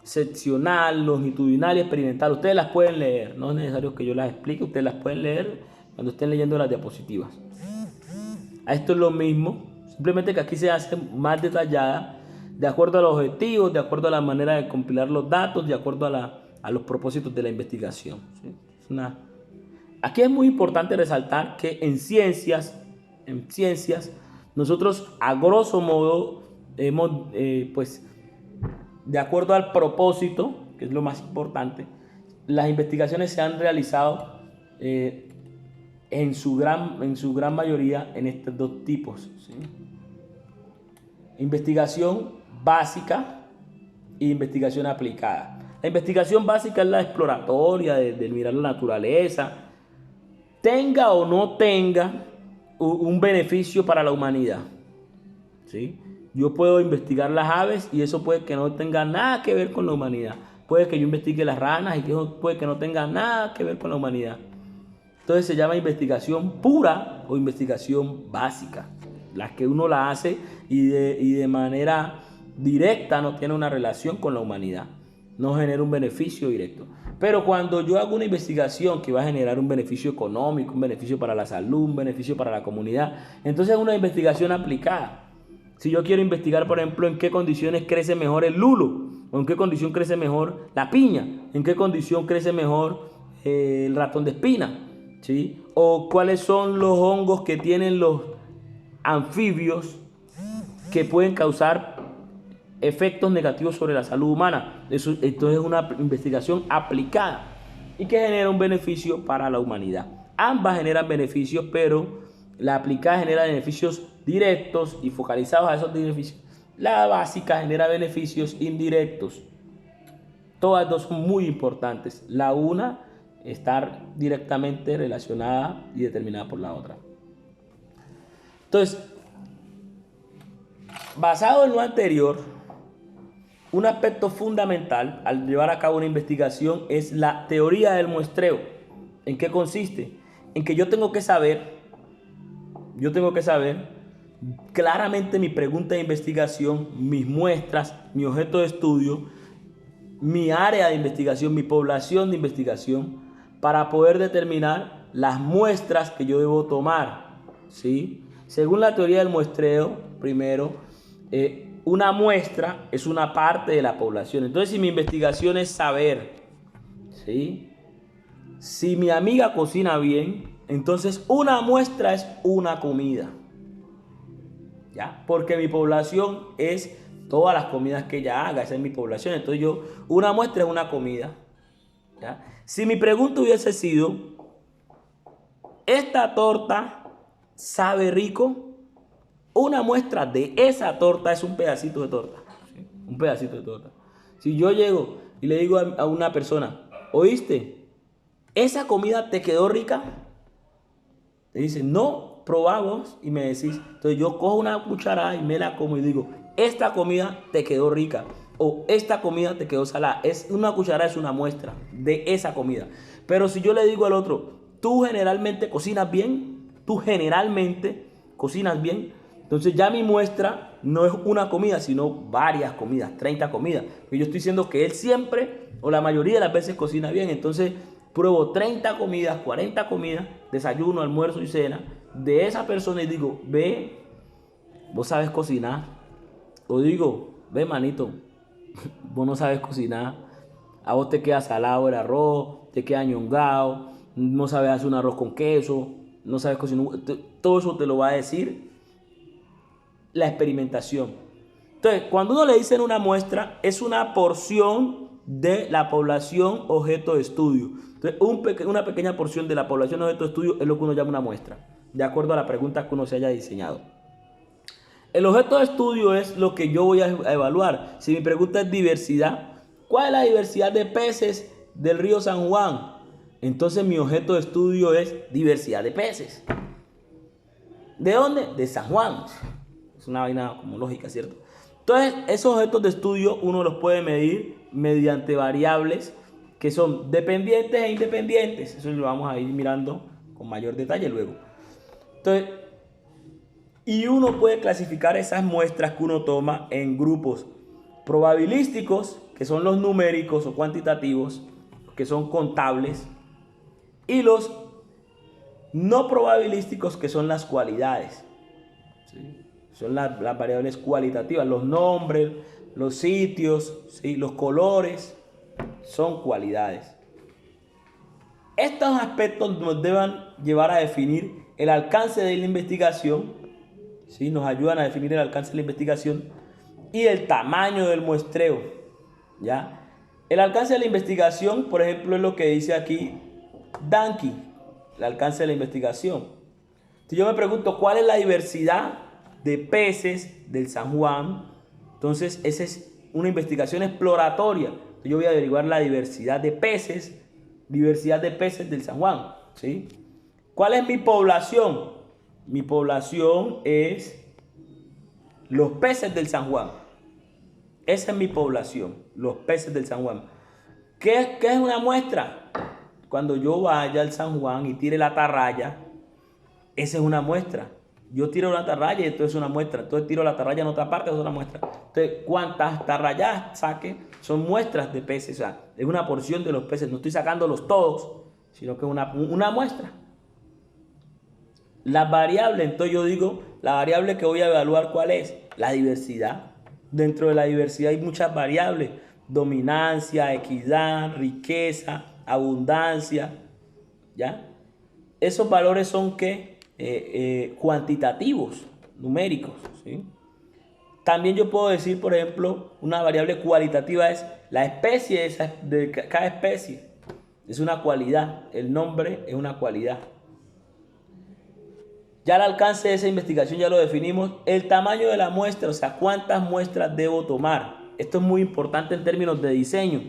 seccional, longitudinal y experimental. Ustedes las pueden leer, no es necesario que yo las explique, ustedes las pueden leer cuando estén leyendo las diapositivas. A esto es lo mismo, simplemente que aquí se hace más detallada, de acuerdo a los objetivos, de acuerdo a la manera de compilar los datos, de acuerdo a los propósitos de la investigación. ¿Sí? Aquí es muy importante resaltar que en ciencias, nosotros a grosso modo hemos, pues, de acuerdo al propósito, que es lo más importante, las investigaciones se han realizado en su gran mayoría en estos dos tipos, ¿sí? Investigación básica e investigación aplicada. La investigación básica es la exploratoria, de mirar la naturaleza, tenga o no tenga un beneficio para la humanidad, ¿sí? Yo puedo investigar las aves y eso puede que no tenga nada que ver con la humanidad. Puede que yo investigue las ranas y puede que no tenga nada que ver con la humanidad. Entonces se llama investigación pura o investigación básica. Las que uno la hace y de manera directa no tiene una relación con la humanidad. No genera un beneficio directo. Pero cuando yo hago una investigación que va a generar un beneficio económico, un beneficio para la salud, un beneficio para la comunidad, entonces es una investigación aplicada. Si yo quiero investigar, por ejemplo, en qué condiciones crece mejor el lulo, o en qué condición crece mejor la piña, en qué condición crece mejor el ratón de espina, ¿sí? O cuáles son los hongos que tienen los anfibios que pueden causar efectos negativos sobre la salud humana. Entonces es una investigación aplicada y que genera un beneficio para la humanidad. Ambas generan beneficios, pero la aplicada genera beneficios directos y focalizados a esos beneficios. La básica genera beneficios indirectos, Todas dos son muy importantes. La una estar directamente relacionada y determinada por la otra. Entonces, basado en lo anterior, un aspecto fundamental al llevar a cabo una investigación es la teoría del muestreo. ¿En qué consiste? En que yo tengo que saber claramente mi pregunta de investigación, mis muestras, mi objeto de estudio, mi área de investigación, mi población de investigación, para poder determinar las muestras que yo debo tomar, ¿sí? Según la teoría del muestreo, primero, una muestra es una parte de la población. Entonces, si mi investigación es saber, ¿sí?, si mi amiga cocina bien, entonces una muestra es una comida, ¿ya? Porque mi población es todas las comidas que ella haga, esa es mi población. Entonces una muestra es una comida, ¿ya? Si mi pregunta hubiese sido, ¿esta torta sabe rico? Una muestra de esa torta es un pedacito de torta, ¿sí? Un pedacito de torta. Si yo llego y le digo a una persona, ¿oíste? ¿Esa comida te quedó rica? Le dice, no, probamos y me decís. Entonces yo cojo una cucharada y me la como y digo, esta comida te quedó rica o esta comida te quedó salada. Una cucharada es una muestra de esa comida. Pero si yo le digo al otro, tú generalmente cocinas bien, entonces ya mi muestra no es una comida, sino varias comidas, 30 comidas. Porque yo estoy diciendo que él siempre o la mayoría de las veces cocina bien, entonces pruebo 30 comidas, 40 comidas, desayuno, almuerzo y cena de esa persona y digo, ve, vos sabes cocinar. O digo, ve manito, vos no sabes cocinar, a vos te queda salado el arroz, te queda ñongado, no sabes hacer un arroz con queso, no sabes cocinar, todo eso te lo va a decir la experimentación. Entonces, cuando uno le dice una muestra, es una porción de la población objeto de estudio. Entonces, una pequeña porción de la población objeto de estudio es lo que uno llama una muestra, de acuerdo a la pregunta que uno se haya diseñado. El objeto de estudio es lo que yo voy a evaluar. Si mi pregunta es diversidad, ¿cuál es la diversidad de peces del río San Juan? Entonces mi objeto de estudio es diversidad de peces. ¿De dónde? De San Juan. Es una vaina como lógica, ¿cierto? Entonces, esos objetos de estudio uno los puede medir mediante variables que son dependientes e independientes. Eso lo vamos a ir mirando con mayor detalle luego. Entonces, y uno puede clasificar esas muestras que uno toma en grupos probabilísticos, que son los numéricos o cuantitativos, que son contables, y los no probabilísticos, que son las cualidades, ¿sí? Son las variables cualitativas, los nombres, los sitios, ¿sí? Los colores, son cualidades. Estos aspectos nos deben llevar a definir el alcance de la investigación, ¿sí? Nos ayudan a definir el alcance de la investigación y el tamaño del muestreo, ¿ya? El alcance de la investigación, por ejemplo, es lo que dice aquí Danke, el alcance de la investigación. Si yo me pregunto cuál es la diversidad de peces del San Juan, entonces esa es una investigación exploratoria. Entonces yo voy a averiguar la diversidad de peces del San Juan, ¿sí? ¿Cuál es mi población? Mi población es los peces del San Juan. Esa es mi población, los peces del San Juan. ¿Qué es una muestra? Cuando yo vaya al San Juan y tire la atarraya, esa es una muestra. Yo tiro la atarraya y esto es una muestra. Entonces tiro la atarraya en otra parte, es otra muestra. Entonces, cuantas atarrayas saque son muestras de peces. O sea, es una porción de los peces. No estoy sacándolos todos, sino que es una muestra. Las variables, entonces yo digo, la variable que voy a evaluar, ¿cuál es? La diversidad. Dentro de la diversidad hay muchas variables. Dominancia, equidad, riqueza, abundancia, ¿ya? Esos valores son ¿qué? Cuantitativos, numéricos, ¿sí? También yo puedo decir, por ejemplo, una variable cualitativa es la especie de cada especie. Es una cualidad, el nombre es una cualidad. Ya el alcance de esa investigación ya lo definimos. El tamaño de la muestra, o sea, cuántas muestras debo tomar. Esto es muy importante en términos de diseño.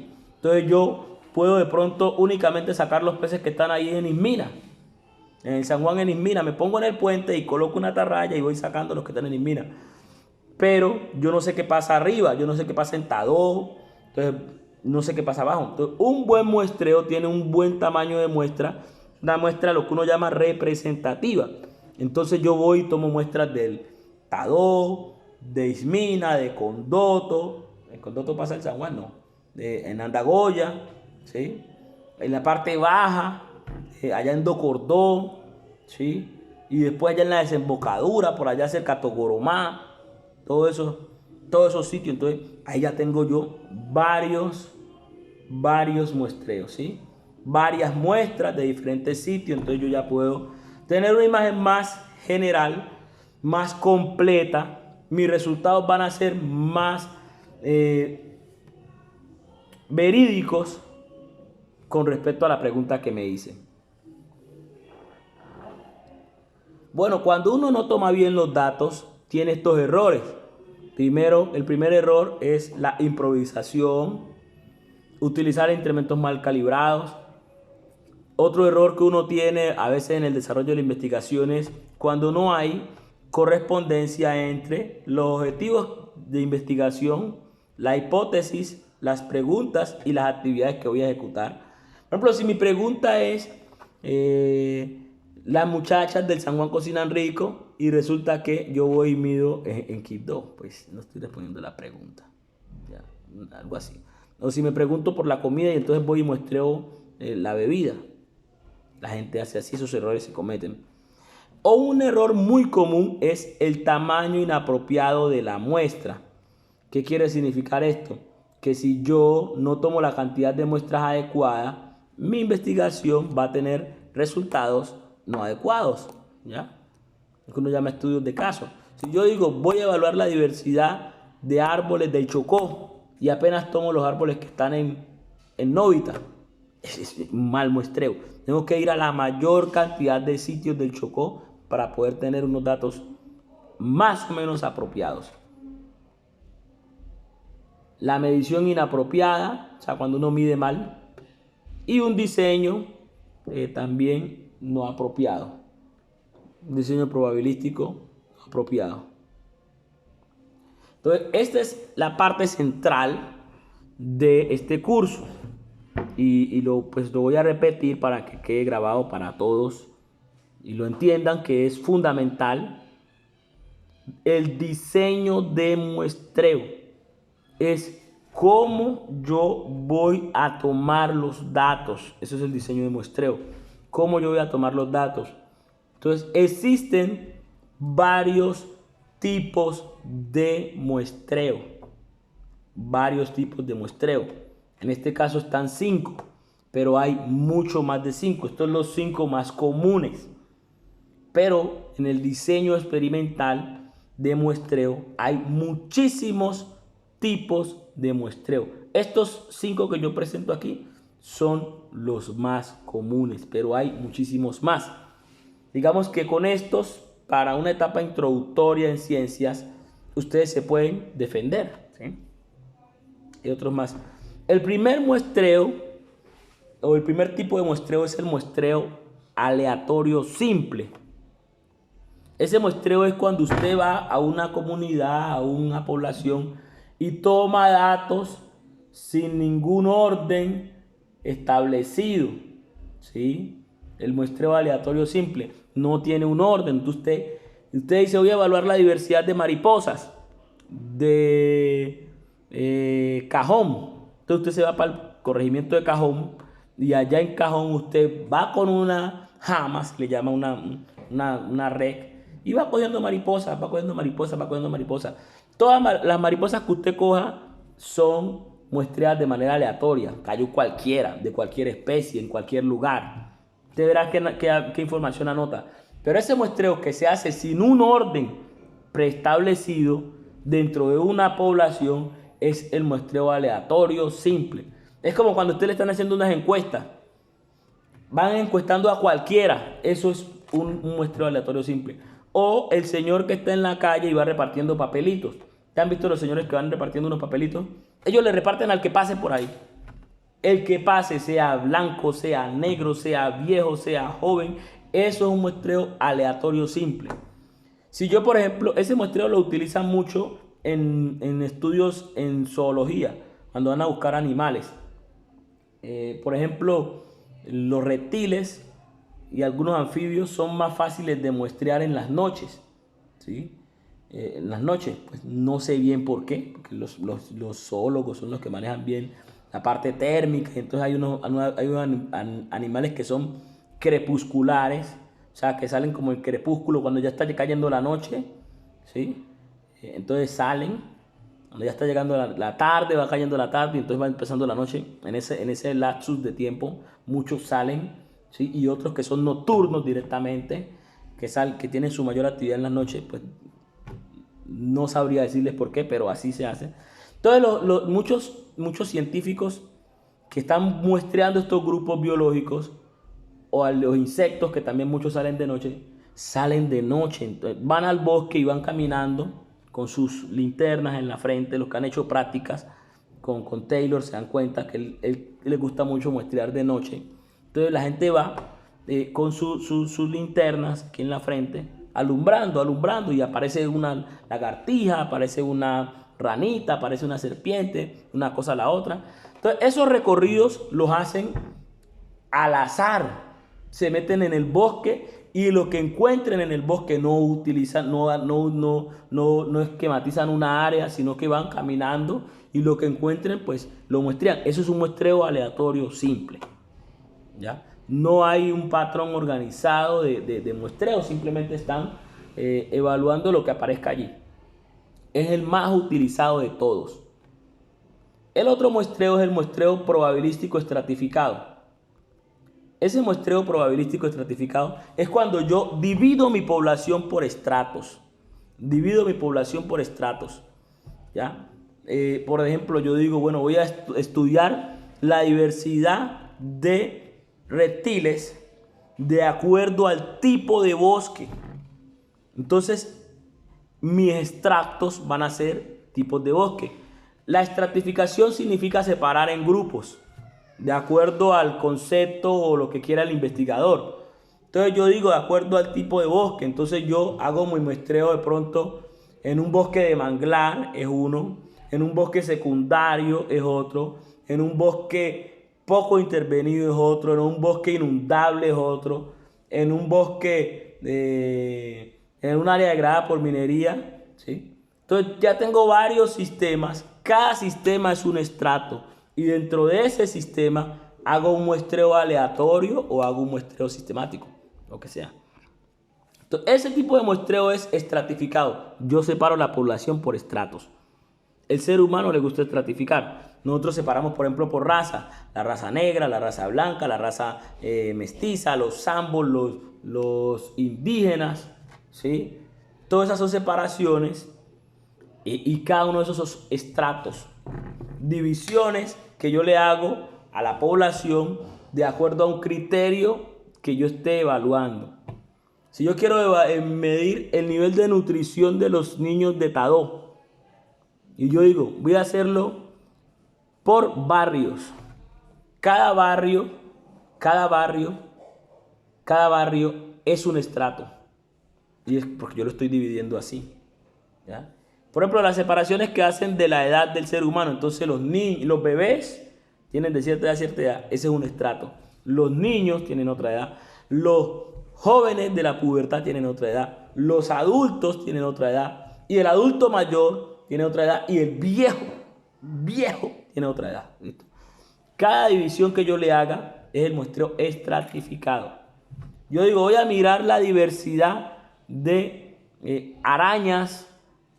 Entonces yo puedo de pronto únicamente sacar los peces que están ahí en Ismina. En el San Juan en Ismina. Me pongo en el puente y coloco una atarraya y voy sacando los que están en Ismina. Pero yo no sé qué pasa arriba, yo no sé qué pasa en Tadó, entonces no sé qué pasa abajo. Entonces, un buen muestreo tiene un buen tamaño de muestra, una muestra lo que uno llama representativa. Entonces yo voy y tomo muestras del Tadó, de Ismina, de Condoto. En Condoto pasa el San Juan, no. En Andagoya, ¿sí? En la parte baja, allá en Docordó, ¿sí? Y después allá en la desembocadura, por allá cerca de Togoromá, todos esos sitios. Entonces ahí ya tengo yo varios muestreos, ¿sí? Varias muestras de diferentes sitios. Entonces yo ya puedo tener una imagen más general, más completa. Mis resultados van a ser más verídicos con respecto a la pregunta que me hice. Bueno, cuando uno no toma bien los datos, tiene estos errores. Primero, el primer error es la improvisación, utilizar instrumentos mal calibrados. Otro error que uno tiene a veces en el desarrollo de la investigación es cuando no hay correspondencia entre los objetivos de investigación, la hipótesis, las preguntas y las actividades que voy a ejecutar. Por ejemplo, si mi pregunta es las muchachas del San Juan cocinan rico y resulta que yo voy y mido en Quibdó, pues no estoy respondiendo la pregunta. Ya, algo así. O si me pregunto por la comida y entonces voy y muestreo la bebida. La gente hace así, esos errores se cometen. O un error muy común es el tamaño inapropiado de la muestra. ¿Qué quiere significar esto? Que si yo no tomo la cantidad de muestras adecuada, mi investigación va a tener resultados no adecuados, ¿ya? Es que uno llama estudios de caso. Si yo digo, voy a evaluar la diversidad de árboles del Chocó y apenas tomo los árboles que están en Novita, es un mal muestreo. Tengo que ir a la mayor cantidad de sitios del Chocó para poder tener unos datos más o menos apropiados. La medición inapropiada, o sea, cuando uno mide mal, y un diseño también no apropiado. Un diseño probabilístico apropiado. Entonces, esta es la parte central de este curso. Pues lo voy a repetir para que quede grabado para todos y lo entiendan, que es fundamental. El diseño de muestreo es cómo yo voy a tomar los datos. Eso es el diseño de muestreo. Cómo yo voy a tomar los datos. Entonces, existen varios tipos de muestreo. Varios tipos de muestreo. En este caso están 5, pero hay mucho más de 5. Estos son los 5 más comunes. Pero en el diseño experimental de muestreo hay muchísimos tipos de muestreo. Estos 5 que yo presento aquí son los más comunes, pero hay muchísimos más. Digamos que con estos, para una etapa introductoria en ciencias, ustedes se pueden defender, ¿sí? Y otros más. El primer muestreo, o el primer tipo de muestreo, es el muestreo aleatorio simple. Ese muestreo es cuando usted va a una comunidad, a una población, y toma datos sin ningún orden establecido, ¿sí? El muestreo aleatorio simple no tiene un orden. Entonces usted dice, voy a evaluar la diversidad de mariposas de Cajón. Entonces usted se va para el corregimiento de Cajón y allá en Cajón usted va con una jama, se le llama una red, y va cogiendo mariposas, va cogiendo mariposas, va cogiendo mariposas. Todas las mariposas que usted coja son muestreadas de manera aleatoria, cayó cualquiera, de cualquier especie, en cualquier lugar. Usted verá qué información anota. Pero ese muestreo que se hace sin un orden preestablecido dentro de una población es el muestreo aleatorio simple. Es como cuando usted le están haciendo unas encuestas. Van encuestando a cualquiera. Eso es un muestreo aleatorio simple. O el señor que está en la calle y va repartiendo papelitos. ¿Te han visto los señores que van repartiendo unos papelitos? Ellos le reparten al que pase por ahí. El que pase, sea blanco, sea negro, sea viejo, sea joven, eso es un muestreo aleatorio simple. Si yo, por ejemplo, ese muestreo lo utilizan mucho en estudios en zoología, cuando van a buscar animales. Por ejemplo, los reptiles y algunos anfibios son más fáciles de muestrear en las noches, ¿sí? En las noches, pues no sé bien por qué, porque los zoólogos son los que manejan bien la parte térmica, entonces hay unos animales que son crepusculares, o sea, que salen como el crepúsculo cuando ya está cayendo la noche, ¿sí? Entonces salen, cuando ya está llegando la tarde, va cayendo la tarde, y entonces va empezando la noche, en ese lapsus de tiempo, muchos salen, ¿sí? Y otros que son nocturnos directamente, que tienen su mayor actividad en la noche, pues no sabría decirles por qué, pero así se hace. Entonces, muchos científicos que están muestreando estos grupos biológicos o a los insectos, que también muchos salen de noche. Entonces, van al bosque y van caminando con sus linternas en la frente. Los que han hecho prácticas con Taylor se dan cuenta que él le gusta mucho muestrear de noche. Entonces la gente va con sus linternas aquí en la frente, alumbrando, y aparece una lagartija, aparece una ranita, aparece una serpiente, una cosa a la otra. Entonces esos recorridos los hacen al azar, se meten en el bosque y lo que encuentren en el bosque no utilizan, no esquematizan una área, sino que van caminando y lo que encuentren pues lo muestrean. Eso es un muestreo aleatorio simple, ¿ya? No hay un patrón organizado de muestreo, simplemente están evaluando lo que aparezca allí. Es el más utilizado de todos. El otro muestreo es el muestreo probabilístico estratificado. Ese muestreo probabilístico estratificado es cuando yo divido mi población por estratos. Divido mi población por estratos, ¿ya? Por ejemplo, yo digo, bueno, voy a estudiar la diversidad de reptiles de acuerdo al tipo de bosque. Entonces, mis extractos van a ser tipos de bosque. La estratificación significa separar en grupos, de acuerdo al concepto o lo que quiera el investigador. Entonces yo digo de acuerdo al tipo de bosque. Entonces yo hago mi muestreo de pronto en un bosque de manglar, es uno, en un bosque secundario es otro, en un bosque poco intervenido es otro, en un bosque inundable es otro, en un bosque en un área degradada por minería, ¿sí? Entonces ya tengo varios sistemas, cada sistema es un estrato y dentro de ese sistema hago un muestreo aleatorio o hago un muestreo sistemático, lo que sea. Entonces, ese tipo de muestreo es estratificado. Yo separo la población por estratos. El ser humano le gusta estratificar. Nosotros separamos, por ejemplo, por raza. La raza negra, la raza blanca, la raza mestiza, los zambos, los indígenas, ¿sí? Todas esas son separaciones y cada uno de esos son estratos. Divisiones que yo le hago a la población de acuerdo a un criterio que yo esté evaluando. Si yo quiero medir el nivel de nutrición de los niños de Tadó, y yo digo, voy a hacerlo por barrios. Cada barrio, cada barrio, cada barrio es un estrato. Y es porque yo lo estoy dividiendo así, ¿ya? Por ejemplo, las separaciones que hacen de la edad del ser humano. Entonces los bebés tienen de cierta edad a cierta edad. Ese es un estrato. Los niños tienen otra edad. Los jóvenes de la pubertad tienen otra edad. Los adultos tienen otra edad. Y el adulto mayor tiene otra edad. Y el viejo tiene otra edad. ¿Listo? Cada división que yo le haga es el muestreo estratificado. Yo digo, voy a mirar la diversidad de arañas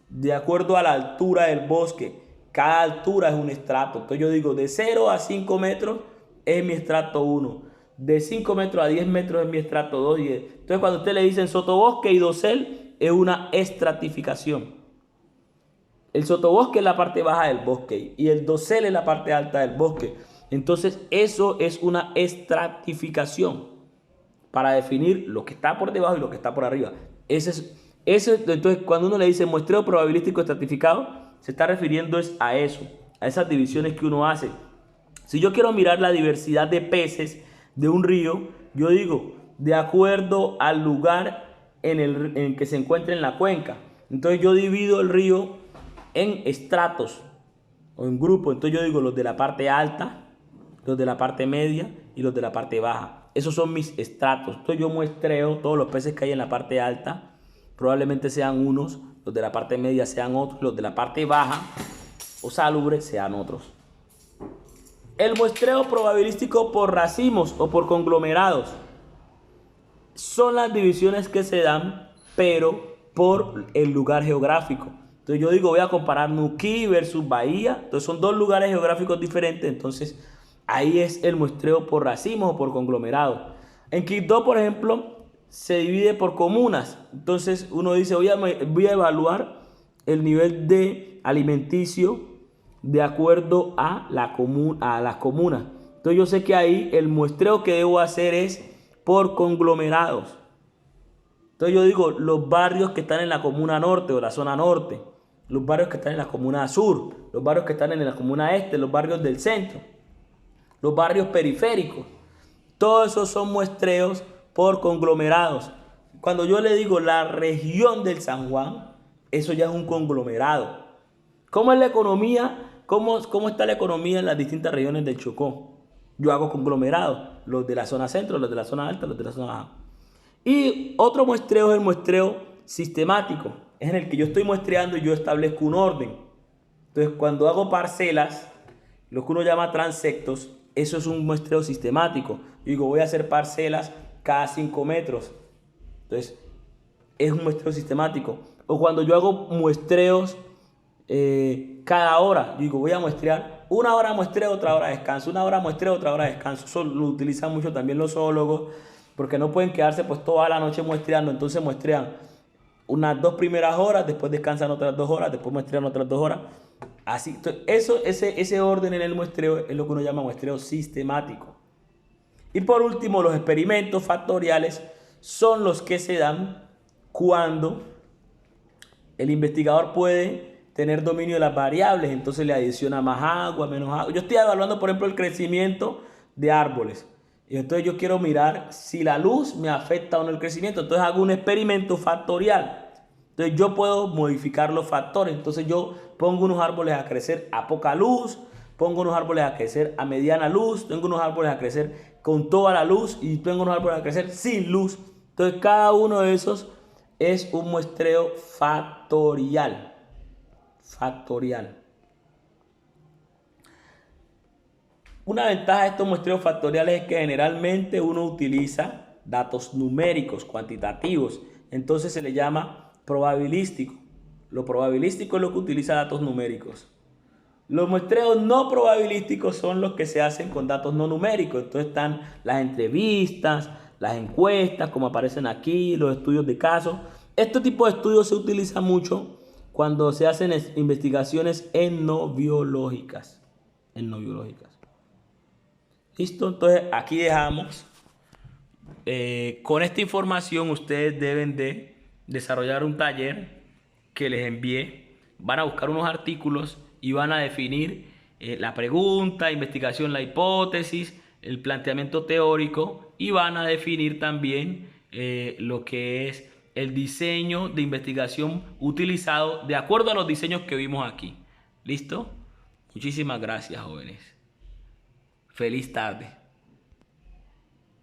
de acuerdo a la altura del bosque. Cada altura es un estrato. Entonces yo digo, de 0 a 5 metros es mi estrato 1. De 5 metros a 10 metros es mi estrato 2. Entonces cuando usted le dicen sotobosque y dosel, es una estratificación. El sotobosque es la parte baja del bosque y el dosel es la parte alta del bosque. Entonces eso es una estratificación para definir lo que está por debajo y lo que está por arriba. Entonces, cuando uno le dice muestreo probabilístico estratificado, se está refiriendo a eso, a esas divisiones que uno hace. Si yo quiero mirar la diversidad de peces de un río, yo digo, de acuerdo al lugar en el que se encuentra en la cuenca. Entonces yo divido el río en estratos o en grupos. Entonces yo digo los de la parte alta, los de la parte media y los de la parte baja. Esos son mis estratos. Entonces yo muestreo todos los peces que hay en la parte alta. Probablemente sean unos, los de la parte media sean otros, los de la parte baja o salubre sean otros. El muestreo probabilístico por racimos o por conglomerados son las divisiones que se dan, pero por el lugar geográfico. Entonces yo digo, voy a comparar Nuquí versus Bahía. Entonces son dos lugares geográficos diferentes. Entonces ahí es el muestreo por racimos o por conglomerados. En Quibdó, por ejemplo, se divide por comunas. Entonces uno dice, voy a evaluar el nivel de alimenticio de acuerdo a las comunas. Entonces yo sé que ahí el muestreo que debo hacer es por conglomerados. Entonces yo digo los barrios que están en la comuna norte o la zona norte, los barrios que están en la comuna sur, los barrios que están en la comuna este, los barrios del centro, los barrios periféricos. Todos esos son muestreos por conglomerados. Cuando yo le digo la región del San Juan, eso ya es un conglomerado. ¿Cómo es la economía? ¿Cómo está la economía en las distintas regiones del Chocó? Yo hago conglomerados, los de la zona centro, los de la zona alta, los de la zona baja. Y otro muestreo es el muestreo sistemático, es en el que yo estoy muestreando y yo establezco un orden. Entonces, cuando hago parcelas, lo que uno llama transectos, eso es un muestreo sistemático. Yo digo, voy a hacer parcelas cada 5 metros. Entonces, es un muestreo sistemático. O cuando yo hago muestreos cada hora, yo digo, voy a muestrear, una hora muestreo, otra hora descanso, una hora muestreo, otra hora descanso. Eso lo utilizan mucho también los zoólogos, porque no pueden quedarse pues toda la noche muestreando. Entonces muestrean unas 2 primeras horas, después descansan otras 2 horas, después muestrean otras 2 horas. Así, entonces, ese orden en el muestreo es lo que uno llama muestreo sistemático. Y por último, los experimentos factoriales son los que se dan cuando el investigador puede tener dominio de las variables, entonces le adiciona más agua, menos agua. Yo estoy evaluando, por ejemplo, el crecimiento de árboles. Y entonces yo quiero mirar si la luz me afecta o no el crecimiento. Entonces hago un experimento factorial. Entonces yo puedo modificar los factores. Entonces yo pongo unos árboles a crecer a poca luz, pongo unos árboles a crecer a mediana luz, tengo unos árboles a crecer con toda la luz y tengo unos árboles a crecer sin luz. Entonces cada uno de esos es un muestreo factorial. Una ventaja de estos muestreos factoriales es que generalmente uno utiliza datos numéricos, cuantitativos. Entonces se le llama probabilístico. Lo probabilístico es lo que utiliza datos numéricos. Los muestreos no probabilísticos son los que se hacen con datos no numéricos. Entonces están las entrevistas, las encuestas, como aparecen aquí, los estudios de casos. Este tipo de estudios se utiliza mucho cuando se hacen investigaciones etnobiológicas. ¿Listo? Entonces aquí dejamos. Con esta información ustedes deben de desarrollar un taller que les envié. Van a buscar unos artículos y van a definir la pregunta, investigación, la hipótesis, el planteamiento teórico y van a definir también lo que es el diseño de investigación utilizado de acuerdo a los diseños que vimos aquí. ¿Listo? Muchísimas gracias, jóvenes. Feliz tarde.